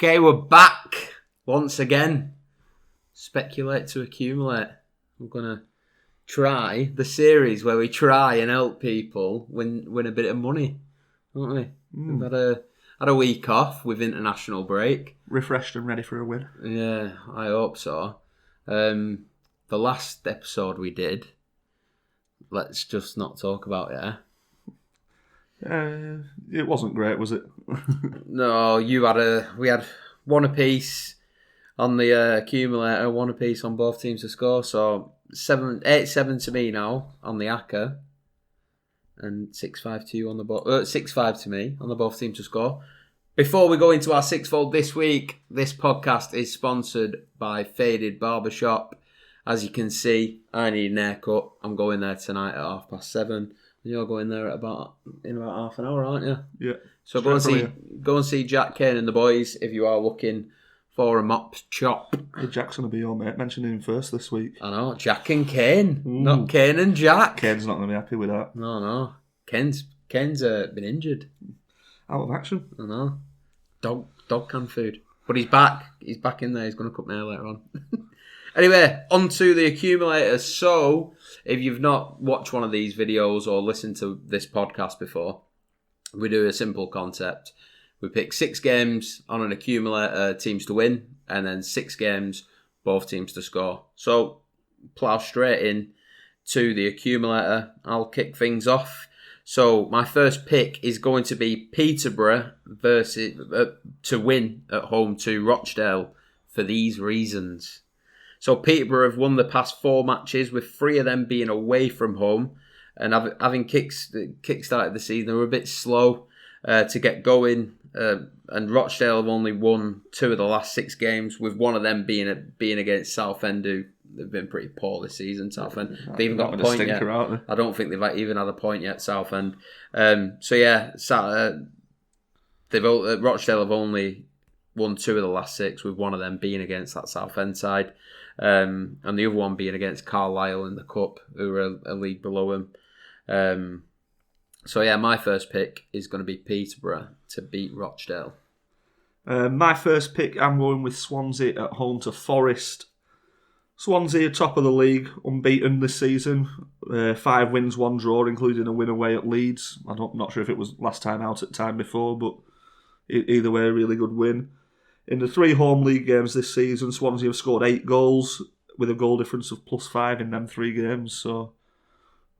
Okay, we're back once again. Speculate to accumulate. We're going to try the series where we try and help people win a bit of money, aren't we? We've had a week off with international break. Refreshed and ready for a win. Yeah, I hope so. The last episode we did, let's just not talk about it, It wasn't great, was it? No, we had one apiece on the accumulator, one apiece on both teams to score. So 8-7 to me now on the ACCA, and 6-5 to you on the 6-5 to me on the both teams to score. Before we go into our sixfold this week, this podcast is sponsored by Faded Barbershop. As you can see, I need an haircut. I'm going there tonight at 7:30. You're going there in about half an hour, aren't you? Yeah. So go and see Jack Kane and the boys if you are looking for a mop chop. Hey, Jack's going to be your mate. Mentioned him first this week. I know, Jack and Kane, not Kane and Jack. Kane's not going to be happy with that. No. Kane's been injured. Out of action. I know. Dog can food. But he's back. He's back in there. He's going to cut my hair later on. Anyway, on to the accumulator. So, if you've not watched one of these videos or listened to this podcast before, we do a simple concept. We pick 6 games on an accumulator, teams to win, and then 6 games, both teams to score. So, plough straight in to the accumulator. I'll kick things off. So, my first pick is going to be Peterborough to win at home to Rochdale for these reasons. So Peterborough have won the past 4 matches, with 3 of them being away from home. And having kick-started the season, they were a bit slow to get going. And Rochdale have only won 2 of the last 6 games, with one of them being against Southend, who they've been pretty poor this season. Southend, they even got a point yet. I don't think they've even had a point yet, Southend. Rochdale have only won 2 of the last 6, with one of them being against that Southend side. And the other one being against Carlisle in the Cup, who are a league below him. My first pick is going to be Peterborough to beat Rochdale. My first pick, I'm going with Swansea at home to Forest. Swansea are top of the league, unbeaten this season. 5 wins, 1 draw, including a win away at Leeds. I'm not sure if it was last time out at time before, but either way, a really good win. In the 3 home league games this season, Swansea have scored 8 goals with a goal difference of +5 in them 3 games. So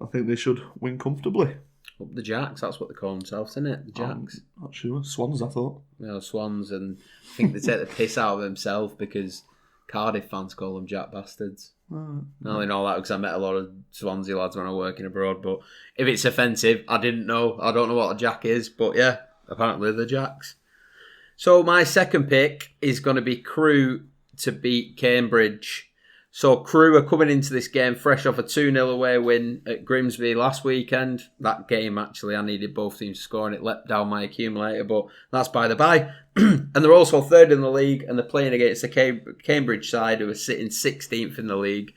I think they should win comfortably. Up the Jacks, that's what they call themselves, isn't it? The Jacks. I'm not sure. Swans, I thought. Swans, and I think they take the piss out of themselves because Cardiff fans call them Jack bastards. I only know that because I met a lot of Swansea lads when I was working abroad. But if it's offensive, I didn't know. I don't know what a Jack is, but yeah, apparently they're Jacks. So my second pick is going to be Crewe to beat Cambridge. So Crewe are coming into this game fresh off a 2-0 away win at Grimsby last weekend. That game, actually, I needed both teams to score and it leapt down my accumulator, but that's by the by. And they're also 3rd in the league, and they're playing against the Cambridge side, who are sitting 16th in the league,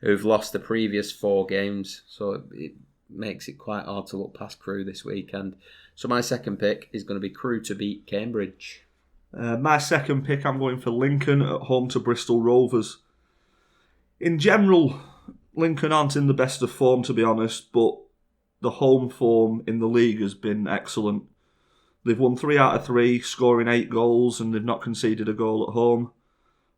who've lost the previous 4 games. So it makes it quite hard to look past Crewe this weekend. So my second pick is going to be Crewe to beat Cambridge. My second pick, I'm going for Lincoln at home to Bristol Rovers. In general, Lincoln aren't in the best of form, to be honest, but the home form in the league has been excellent. They've won 3 out of 3, scoring 8 goals, and they've not conceded a goal at home.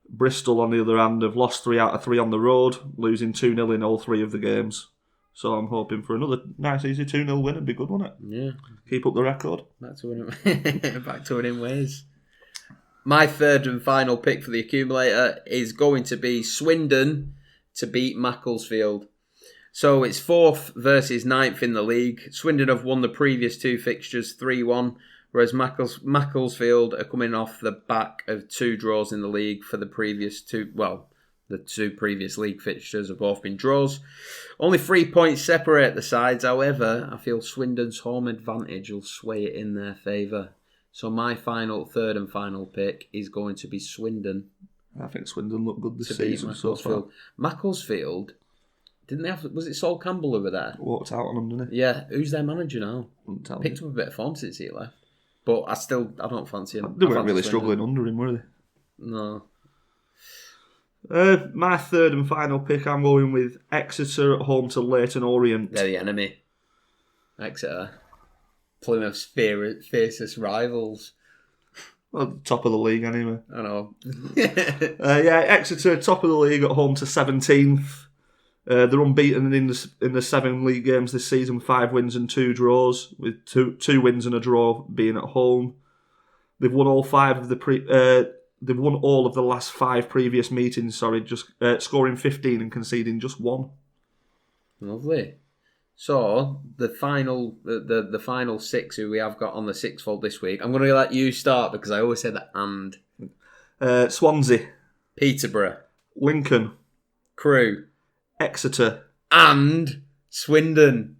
Bristol, on the other hand, have lost 3 out of 3 on the road, losing 2-0 in all 3 of the games. So I'm hoping for another nice, easy 2-0 win. It'd be good, wouldn't it? Yeah. Keep up the record. Back to winning ways. My third and final pick for the accumulator is going to be Swindon to beat Macclesfield. So it's 4th versus 9th in the league. Swindon have won the previous 2 fixtures 3-1, whereas Macclesfield are coming off the back of 2 draws in the league for the previous 2. Well, the 2 previous league fixtures have both been draws. Only 3 points separate the sides. However, I feel Swindon's home advantage will sway it in their favour. So my third and final pick is going to be Swindon. I think Swindon looked good this season so far. Macclesfield, didn't they have? Was it Sol Campbell over there? Walked out on them, didn't he? Yeah. Who's their manager now? Picked up a bit of form since he left. But I don't fancy him. They weren't really struggling under him, were they? No. My third and final pick, I'm going with Exeter at home to Leyton Orient. They're the enemy. Exeter. Plymouth's fiercest rivals. Well, top of the league anyway. I know. Exeter, top of the league at home to 17th. They're unbeaten in the 7 league games this season, 5 wins and 2 draws, with two wins and a draw being at home. They've won all 5 of they've won all of the last 5 previous meetings. Just scoring 15 and conceding just 1. Lovely. So the final 6 who we have got on the sixfold this week, I'm going to let you start because I always say that. And Swansea, Peterborough, Lincoln, Crewe, Exeter, and Swindon.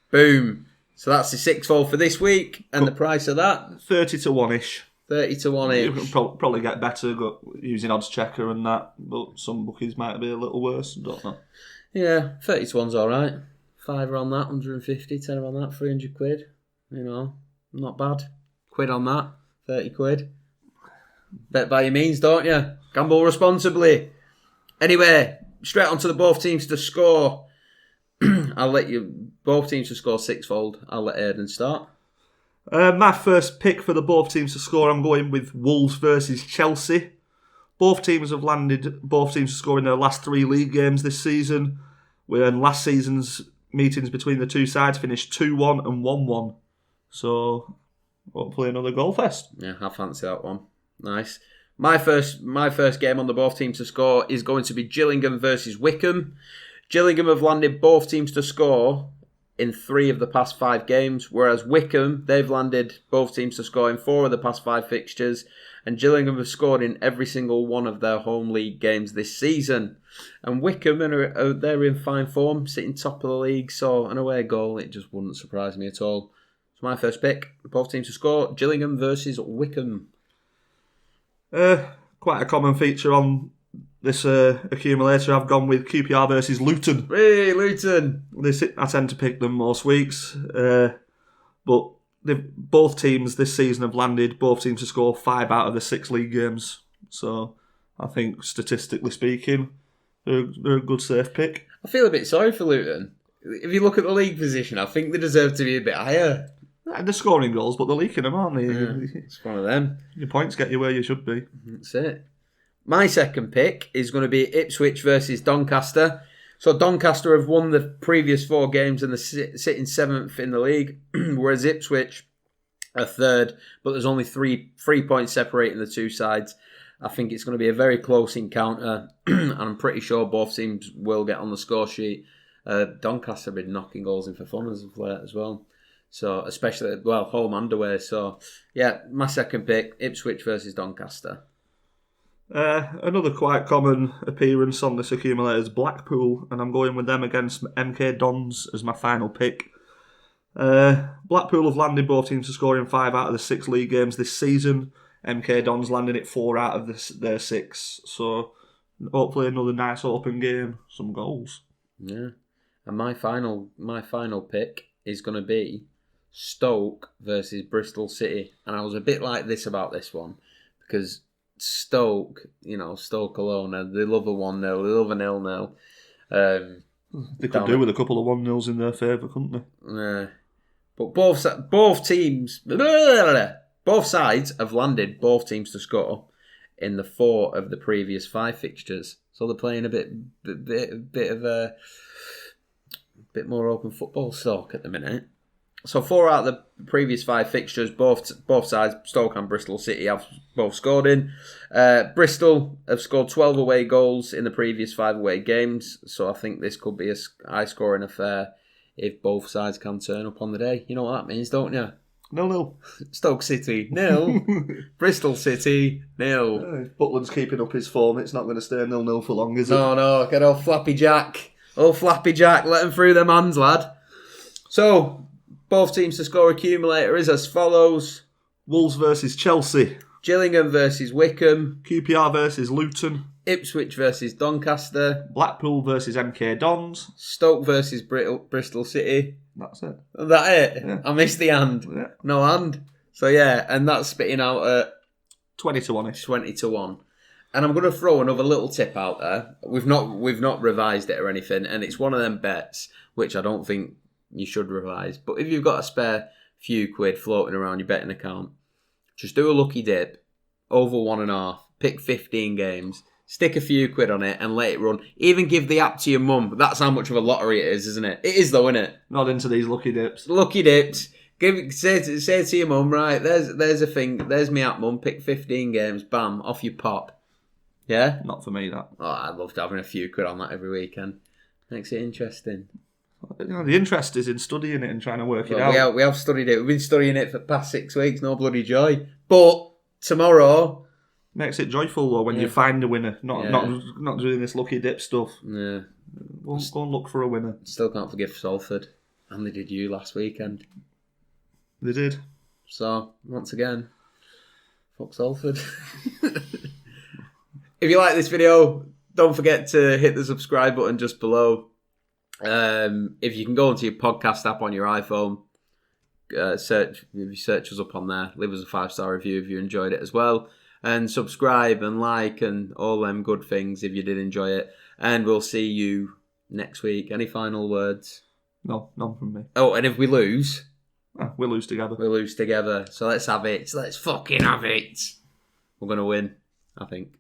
Boom. So that's the sixfold for this week, and the price of that 30 to 1-ish. 30 to 1-ish. You can probably get better using odds checker and that, but some bookies might be a little worse. Don't know. Yeah, 30 to 1's all right. 5 on that, 150, 10 on that, 300 quid. You know, not bad. Quid on that, 30 quid. Bet by your means, don't you? Gamble responsibly. Anyway, straight on to the both teams to score. I'll let you, both teams to score sixfold. I'll let Aiden start. My first pick for the both teams to score, I'm going with Wolves versus Chelsea. Both teams to score in their last 3 league games this season, when last season's meetings between the two sides finished 2-1 and 1-1. So, hopefully another goal fest. Yeah, I fancy that one. Nice. My first game on the both teams to score is going to be Gillingham versus Wycombe. Gillingham have landed both teams to score in 3 of the past 5 games, whereas Wycombe, they've landed both teams to score in 4 of the past 5 fixtures, and Gillingham have scored in every single one of their home league games this season. And Wycombe, they're in fine form, sitting top of the league, so an away goal, it just wouldn't surprise me at all. So my first pick, both teams to score, Gillingham versus Wycombe. Quite a common feature on this accumulator. I've gone with QPR versus Luton. Hey, Luton! I tend to pick them most weeks, but both teams this season have landed both teams to score 5 out of the 6 league games. So I think statistically speaking, they're a good safe pick. I feel a bit sorry for Luton. If you look at the league position, I think they deserve to be a bit higher. They're scoring goals, but they're leaking them, aren't they? Yeah, it's one of them. Your points get you where you should be. That's it. My second pick is going to be Ipswich versus Doncaster. So Doncaster have won the previous 4 games and they're sitting 7th in the league, whereas Ipswich are 3rd, but there's only 3 points separating the two sides. I think it's going to be a very close encounter, and I'm pretty sure both teams will get on the score sheet. Doncaster have been knocking goals in for fun as of late as well. So, especially, home and away. So, yeah, my second pick, Ipswich versus Doncaster. Another quite common appearance on this accumulator is Blackpool, and I'm going with them against MK Dons as my final pick. Blackpool have landed both teams to score in 5 out of the 6 league games this season. MK Dons landing it 4 out of their 6. So, hopefully another nice open game, some goals. Yeah, and my final pick is going to be Stoke versus Bristol City. And I was a bit like this about this one because Stoke alone, they love a 1-0, they love a 0-0. They could do with a couple of 1-0s in their favour, couldn't they? But both sides have landed both teams to score in the 4 of the previous 5 fixtures. So they're playing a bit more open football stock at the minute. So 4 out of the previous 5 fixtures, both sides, Stoke and Bristol City, have both scored in. Bristol have scored 12 away goals in the previous 5 away games. So I think this could be a high-scoring affair if both sides can turn up on the day. You know what that means, don't you? 0-0. Stoke City, 0. Bristol City, 0. If Butland's keeping up his form, it's not going to stay 0-0 for long, is it? No, get old Flappy Jack. Old Flappy Jack, let him through them hands, lad. So, both teams to score accumulator is as follows. Wolves versus Chelsea. Gillingham versus Wycombe. QPR versus Luton. Ipswich versus Doncaster. Blackpool versus MK Dons. Stoke versus Bristol City. That's it. Is that it? Yeah. I missed the hand. Yeah. No hand. So yeah, and that's spitting out at 20 to 1-ish. 20 to 1. And I'm going to throw another little tip out there. We've not revised it or anything, and it's one of them bets which I don't think you should revise. But if you've got a spare few quid floating around your betting account, just do a lucky dip over 1.5. Pick 15 games. Stick a few quid on it and let it run. Even give the app to your mum. That's how much of a lottery it is, isn't it? It is though, isn't it? Not into these lucky dips. Lucky dips. Say to your mum, right, there's a thing. There's me app, mum. Pick 15 games. Bam, off you pop. Yeah? Not for me, that. Oh, I loved having a few quid on that every weekend. Makes it interesting. You know, the interest is in studying it and trying to work it out. We have studied it. We've been studying it for the past 6 weeks. No bloody joy. But tomorrow... Makes it joyful though when you find a winner, not doing this lucky dip stuff. Yeah, Go and look for a winner. Still can't forgive Salford, and they did you last weekend. They did. So once again, fuck Salford. If you like this video, don't forget to hit the subscribe button just below. If you can go onto your podcast app on your iPhone, search us up on there. Leave us a 5-star review if you enjoyed it as well. And subscribe and like and all them good things if you did enjoy it. And we'll see you next week. Any final words? No, none from me. Oh, and if we lose... we'll lose together. We'll lose together. So let's have it. Let's fucking have it. We're going to win, I think.